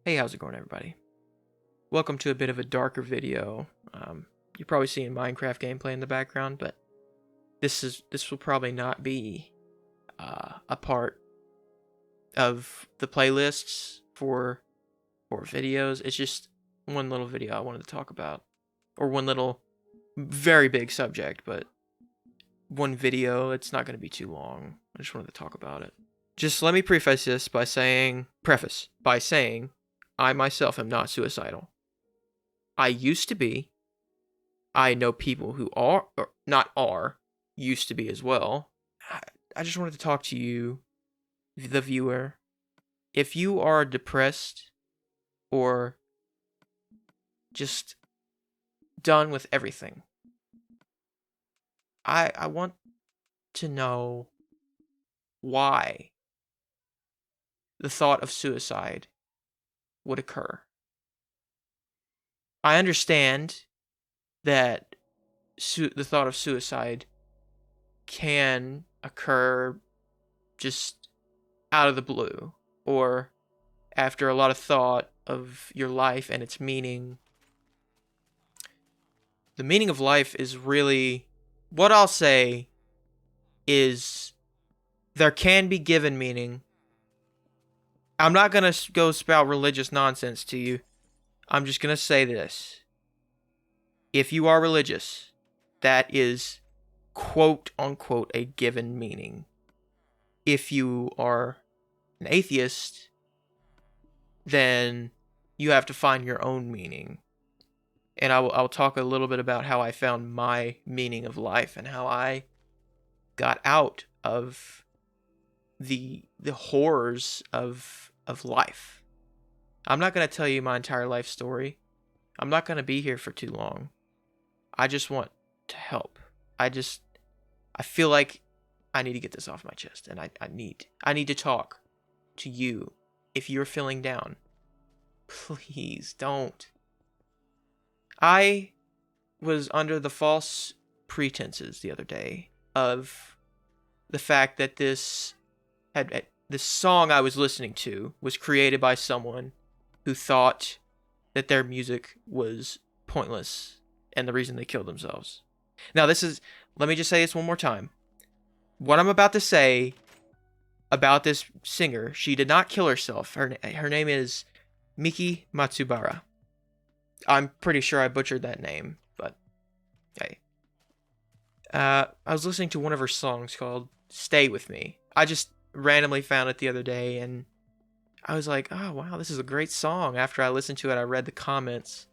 Hey, how's it going, everybody? Welcome to a bit of a darker video. You're probably seeing Minecraft gameplay in the background, but this will probably not be a part of the playlists for videos. It's just one little video I wanted to talk about, or one little very big subject, but one video. It's not going to be too long. I just wanted to talk about it. Just let me preface this by saying, I myself am not suicidal. I used to be. I know people who are, or not are, used to be as well. I just wanted to talk to you, the viewer. If you are depressed or just done with everything, I want to know why the thought of suicide would occur. I understand that the thought of suicide can occur just out of the blue, or after a lot of thought of your life and its meaning. The meaning of life is really, what I'll say is, there can be given meaning. I'm not going to go spout religious nonsense to you. I'm just going to say this. If you are religious, that is quote unquote a given meaning. If you are an atheist, then you have to find your own meaning. And I'll talk a little bit about how I found my meaning of life and how I got out of the horrors of life. I'm not going to tell you my entire life story. I'm not going to be here for too long. I just want to help. I feel like I need to get this off my chest, and I need to talk to you. If you're feeling down, please don't. I was under the false pretenses the other day of the fact that this song I was listening to was created by someone who thought that their music was pointless and the reason they killed themselves. Now, let me just say this one more time. What I'm about to say about this singer, she did not kill herself. Her name is Miki Matsubara. I'm pretty sure I butchered that name, but hey. I was listening to one of her songs called Stay With Me. I just randomly found it the other day, and I was like, oh, wow, this is a great song. After I listened to it, I read the comments.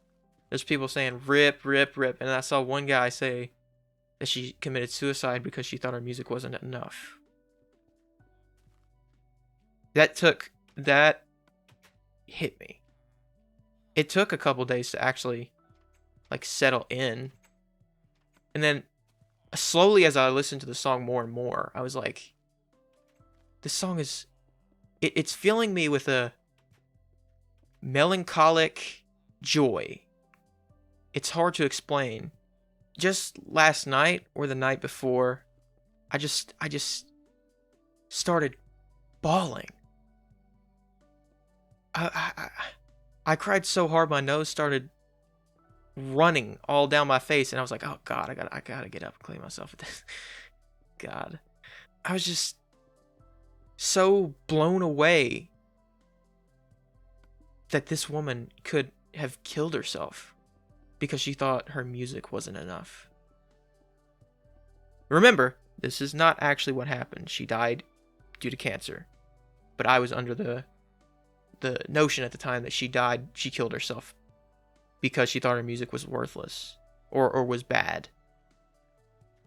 There's people saying, rip, rip, rip. And I saw one guy say that she committed suicide because she thought her music wasn't enough. That hit me. It took a couple days to actually, settle in. And then, slowly as I listened to the song more and more, I was like, this song is, it's filling me with a melancholic joy. It's hard to explain. Just last night or the night before, I just started bawling. I cried so hard my nose started running all down my face, and I was like, oh God, I gotta get up and clean myself with this. God. I was just so blown away that this woman could have killed herself because she thought her music wasn't enough. Remember, this is not actually what happened. She died due to cancer. But I was under the notion at the time that she killed herself because she thought her music was worthless or was bad.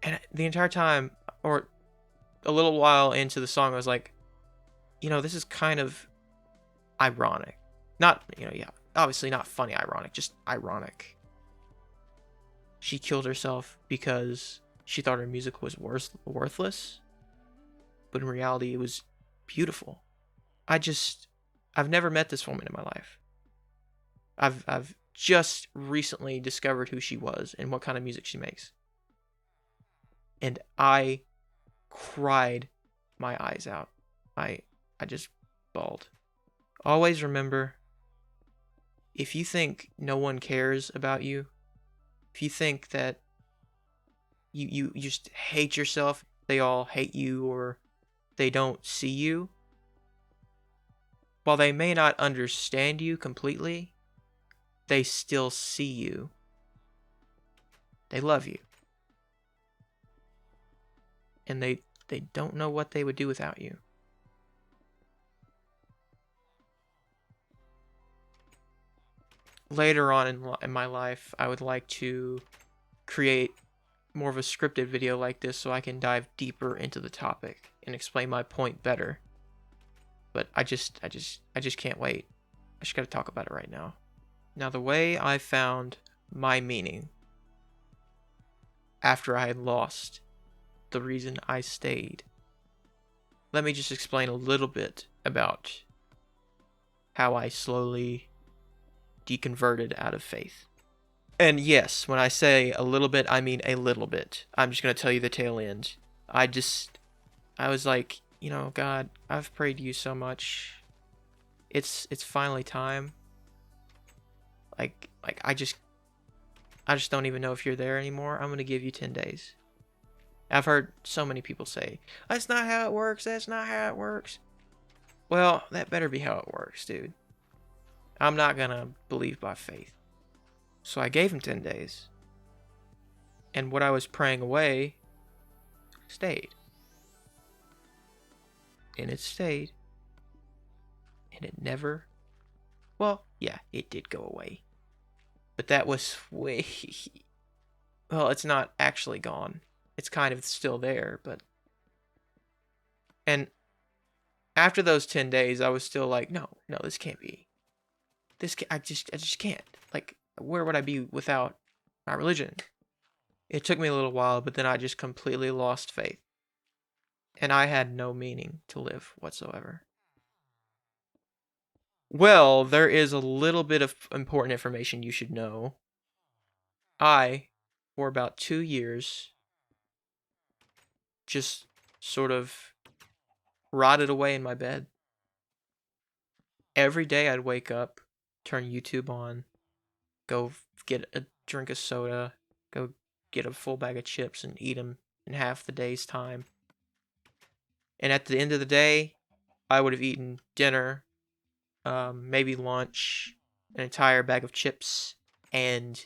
And the entire time, or a little while into the song, I was like, this is kind of ironic. Not, obviously not funny ironic, just ironic. She killed herself because she thought her music was worthless, but in reality it was beautiful. I've never met this woman in my life. I've just recently discovered who she was and what kind of music she makes. And I cried my eyes out. I just bawled. Always remember, if you think no one cares about you, if you think that you just hate yourself, they all hate you or they don't see you, while they may not understand you completely, they still see you. They love you. And they don't know what they would do without you. Later on in my life, I would like to create more of a scripted video like this so I can dive deeper into the topic and explain my point better. But I just can't wait. I just gotta talk about it right now. Now, the way I found my meaning after I had lost the reason I stayed. Let me just explain a little bit about how I slowly deconverted out of faith. And yes, when I say a little bit, I mean a little bit. I'm just going to tell you the tail end. I was like, you know, God, I've prayed to you so much. It's finally time. Like I just don't even know if you're there anymore. I'm going to give you 10 days. I've heard so many people say, that's not how it works. That's not how it works. Well, that better be how it works, dude. I'm not going to believe by faith. So I gave him 10 days. And what I was praying away stayed. And it stayed. And it never... Well, yeah, it did go away. But that was way... Well, it's not actually gone. It's kind of still there, but... And after those 10 days, I was still like, no, this can't be. I just can't. Like, where would I be without my religion? It took me a little while, but then I just completely lost faith. And I had no meaning to live whatsoever. Well, there is a little bit of important information you should know. I, for about 2 years, just sort of rotted away in my bed. Every day I'd wake up, turn YouTube on, go get a drink of soda, go get a full bag of chips and eat them in half the day's time. And at the end of the day, I would have eaten dinner, maybe lunch, an entire bag of chips, and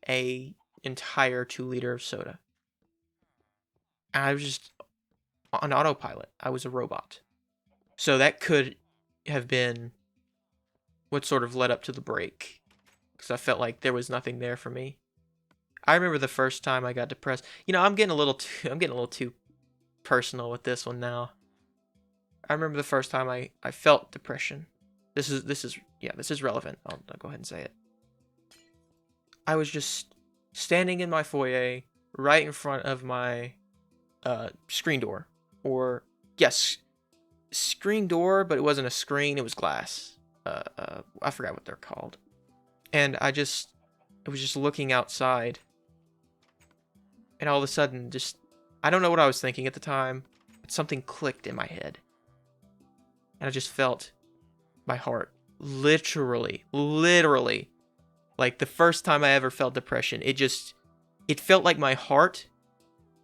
a entire 2-liter of soda. And I was just on autopilot. I was a robot. So that could have been what sort of led up to the break, because I felt like there was nothing there for me. I remember the first time I got depressed. You know, I'm getting a little too personal with this one now. I remember the first time I felt depression. This is relevant. I'll go ahead and say it. I was just standing in my foyer, right in front of my screen door, or yes, screen door, but it wasn't a screen; it was glass. I forgot what they're called. And I was just looking outside, and all of a sudden, I don't know what I was thinking at the time, but something clicked in my head. And I just felt my heart literally, like the first time I ever felt depression, it felt like my heart,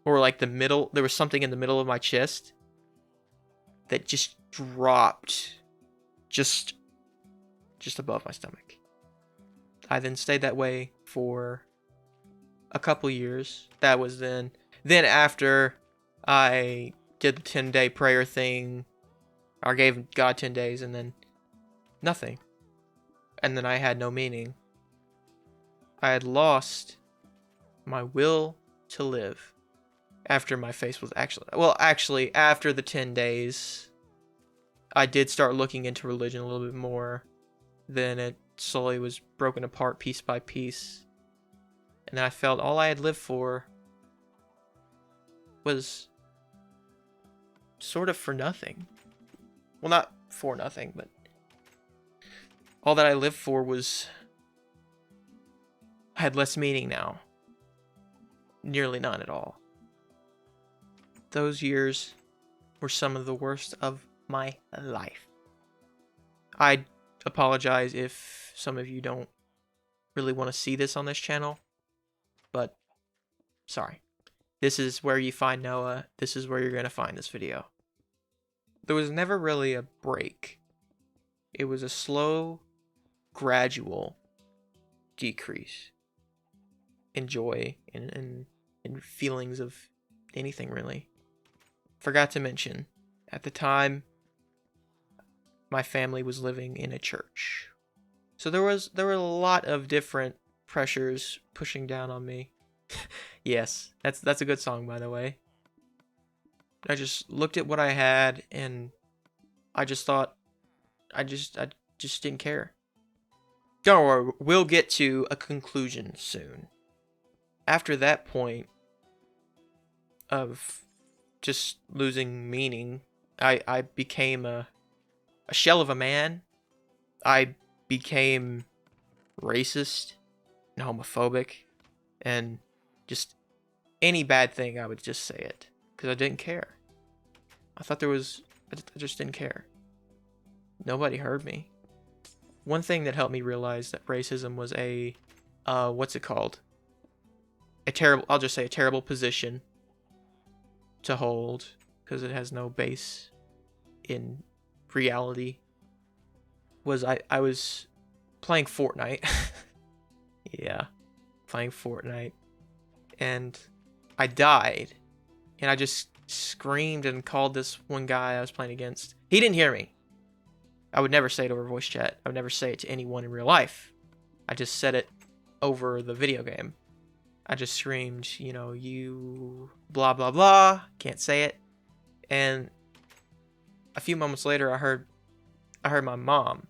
or like there was something in the middle of my chest that just dropped just above my stomach. I then stayed that way for a couple years. That was then after I did the 10-day prayer thing, I gave God 10 days, and then nothing. And then I had no meaning. I had lost my will to live after my face was actually after the 10 days, I did start looking into religion a little bit more. Then it slowly was broken apart piece by piece. And then I felt all I had lived for was sort of for nothing. Well, not for nothing, but all that I lived for had less meaning now. Nearly none at all. Those years were some of the worst of my life. I apologize if some of you don't really want to see this on this channel, but sorry. This is where you find Noah. This is where you're going to find this video. There was never really a break. It was a slow, gradual decrease in joy and feelings of anything, really. Forgot to mention, at the time, my family was living in a church. So there were a lot of different pressures pushing down on me. Yes, that's a good song, by the way. I just looked at what I had and I just thought I just didn't care. Don't worry, we'll get to a conclusion soon. After that point of just losing meaning, I became a shell of a man. I became racist and homophobic and just any bad thing, I would just say it because I didn't care. I thought I just didn't care. Nobody heard me. One thing that helped me realize that racism was what's it called? I'll just say a terrible position to hold because it has no base in reality. I was playing Fortnite. Yeah, playing Fortnite. And I died. And I just screamed and called this one guy I was playing against. He didn't hear me. I would never say it over voice chat. I would never say it to anyone in real life. I just said it over the video game. I just screamed, you blah, blah, blah. Can't say it. And a few moments later, I heard my mom.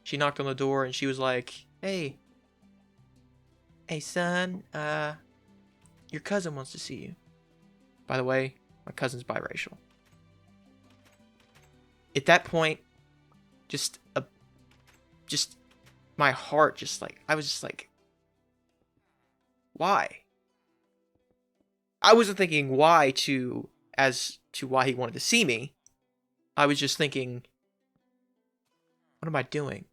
She knocked on the door and she was like, Hey, son, your cousin wants to see you. By the way, my cousin's biracial. At that point, just my heart I was just like, why? I wasn't thinking why as to why he wanted to see me. I was just thinking, what am I doing?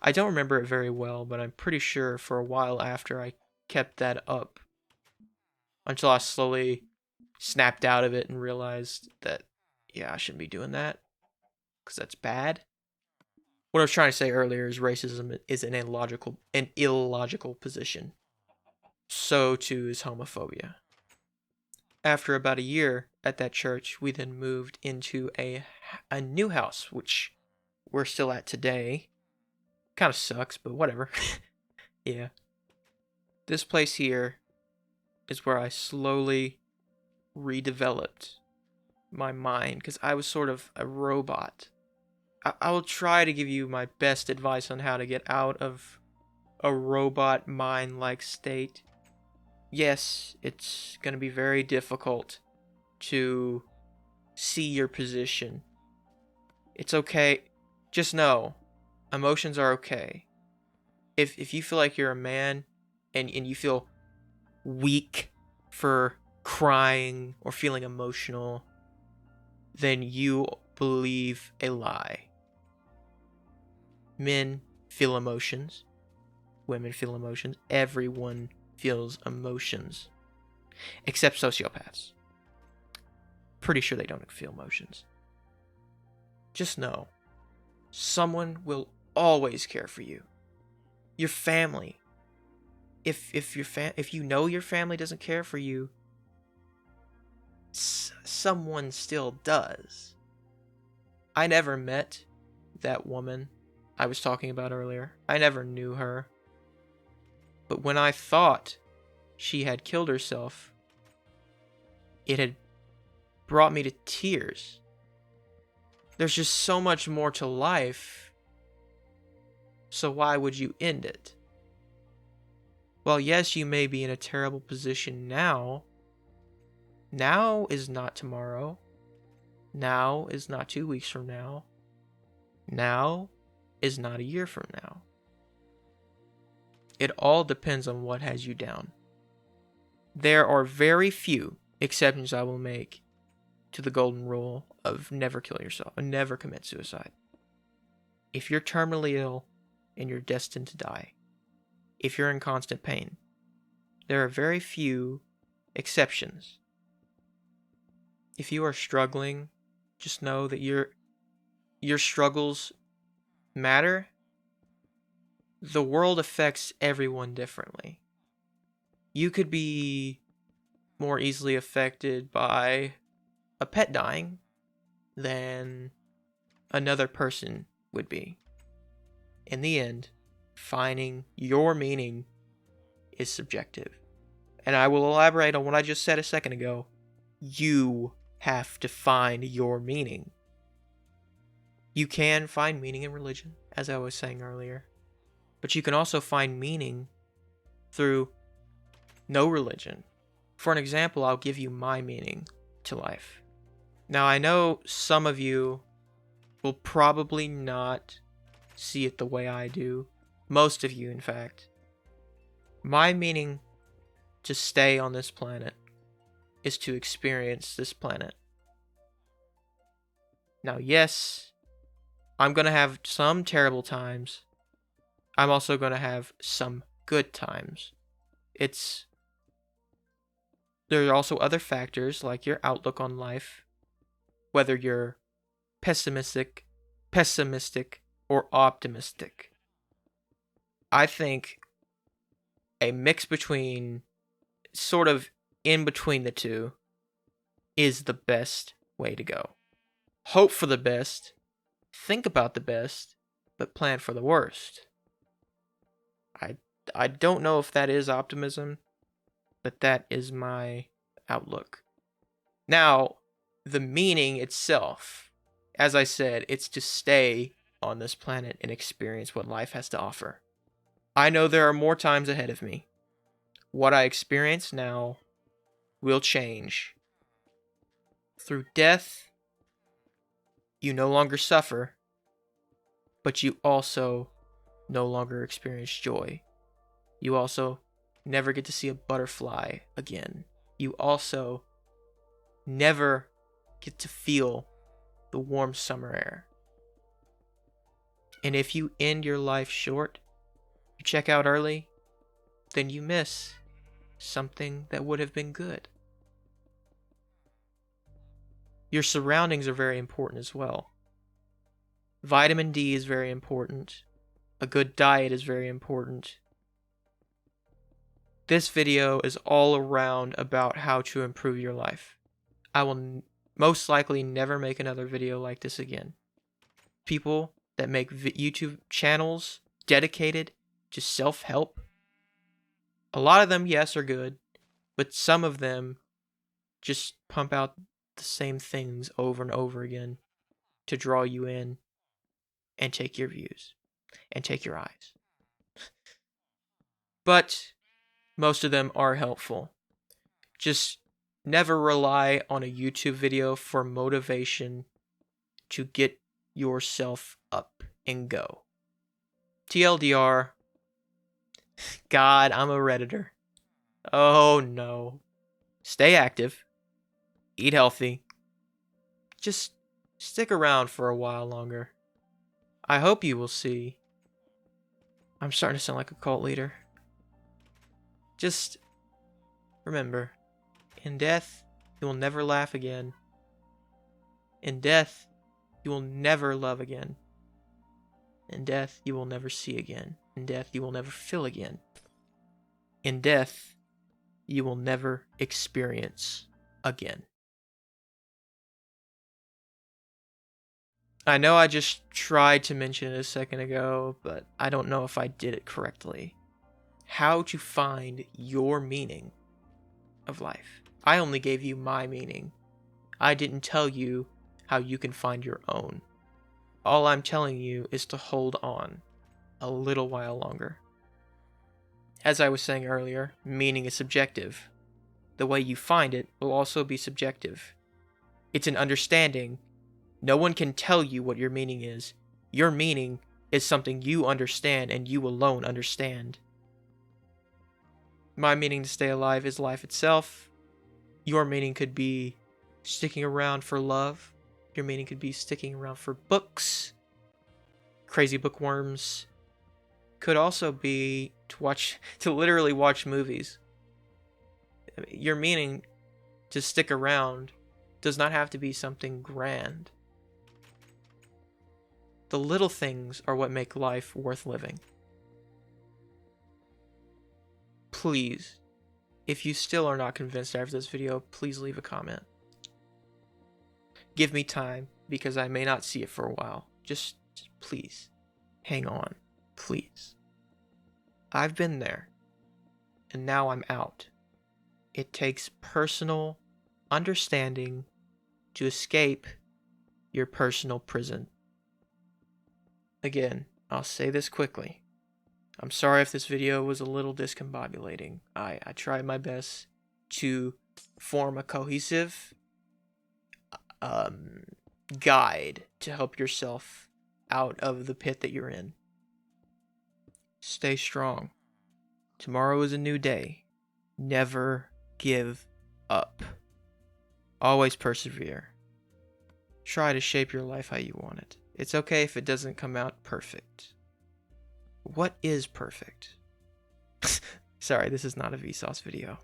I don't remember it very well, but I'm pretty sure for a while after I kept that up until I slowly snapped out of it and realized that, yeah, I shouldn't be doing that because that's bad. What I was trying to say earlier is racism is an illogical position. So too is homophobia. After about a year at that church, we then moved into a new house, which we're still at today. Kind of sucks, but whatever. Yeah. This place here is where I slowly redeveloped my mind because I was sort of a robot. I will try to give you my best advice on how to get out of a robot mind-like state. Yes, it's going to be very difficult to see your position. It's okay. Just know, emotions are okay. If you feel like you're a man and you feel weak for crying or feeling emotional, then you believe a lie. Men feel emotions. Women feel emotions. Everyone feels emotions. Except sociopaths. Pretty sure they don't feel emotions. Just know, someone will always care for you. Your family. If you know your family doesn't care for you, someone still does. I never met that woman I was talking about earlier. I never knew her. But when I thought she had killed herself, it had brought me to tears. There's just so much more to life. So why would you end it? Well, yes, you may be in a terrible position now. Now is not tomorrow. Now is not 2 weeks from now. Now is not a year from now. It all depends on what has you down. There are very few exceptions I will make to the golden rule of never kill yourself and never commit suicide. If you're terminally ill, and you're destined to die. If you're in constant pain. There are very few exceptions. If you are struggling, just know that your struggles matter. The world affects everyone differently. You could be more easily affected by a pet dying than another person would be. In the end, finding your meaning is subjective. And I will elaborate on what I just said a second ago. You have to find your meaning. You can find meaning in religion, as I was saying earlier. But you can also find meaning through no religion. For an example, I'll give you my meaning to life. Now, I know some of you will probably not see it the way I do. Most of you, in fact. My meaning to stay on this planet is to experience this planet. Now, yes, I'm going to have some terrible times. I'm also going to have some good times. There are also other factors like your outlook on life, whether you're pessimistic, or optimistic. I think a mix between, sort of in between the two, is the best way to go. Hope for the best, think about the best, but plan for the worst. I don't know if that is optimism, but that is my outlook. Now, the meaning itself, as I said, it's to stay on this planet and experience what life has to offer. I know there are more times ahead of me. What I experience now will change. Through death, you no longer suffer, but you also no longer experience joy. You also never get to see a butterfly again. You also never get to feel the warm summer air. And if you end your life short, you check out early, then you miss something that would have been good. Your surroundings are very important as well. Vitamin D is very important. A good diet is very important. This video is all around about how to improve your life. I will most likely never make another video like this again. People that make YouTube channels dedicated to self-help, a lot of them, yes, are good, but some of them just pump out the same things over and over again to draw you in and take your views and take your eyes. But most of them are helpful. Just never rely on a YouTube video for motivation to get yourself up and go. TLDR, God, I'm a Redditor. Oh no. Stay active. Eat healthy. Just stick around for a while longer. I hope you will see. I'm starting to sound like a cult leader. Just remember, in death, you will never laugh again. In death, you will never love again. In death, you will never see again. In death, you will never feel again. In death, you will never experience again. I know I just tried to mention it a second ago, but I don't know if I did it correctly. How to find your meaning of life. I only gave you my meaning. I didn't tell you how you can find your own. All I'm telling you is to hold on a little while longer. As I was saying earlier, meaning is subjective. The way you find it will also be subjective. It's an understanding. No one can tell you what your meaning is. Your meaning is something you understand and you alone understand. My meaning to stay alive is life itself. Your meaning could be sticking around for love. Your meaning could be sticking around for books, crazy bookworms, could also be to literally watch movies. Your meaning to stick around does not have to be something grand. The little things are what make life worth living. Please, if you still are not convinced after this video, please leave a comment. Give me time, because I may not see it for a while. Just please, hang on, please. I've been there, and now I'm out. It takes personal understanding to escape your personal prison. Again, I'll say this quickly. I'm sorry if this video was a little discombobulating. I tried my best to form a cohesive guide to help yourself out of the pit that you're in. Stay strong. Tomorrow is a new day. Never give up. Always persevere. Try to shape your life how you want it. It's okay if it doesn't come out perfect. What is perfect? Sorry, this is not a Vsauce video.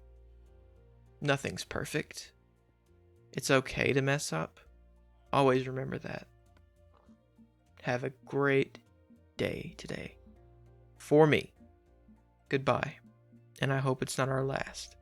Nothing's perfect. It's okay to mess up. Always remember that. Have a great day today. For me. Goodbye. And I hope it's not our last.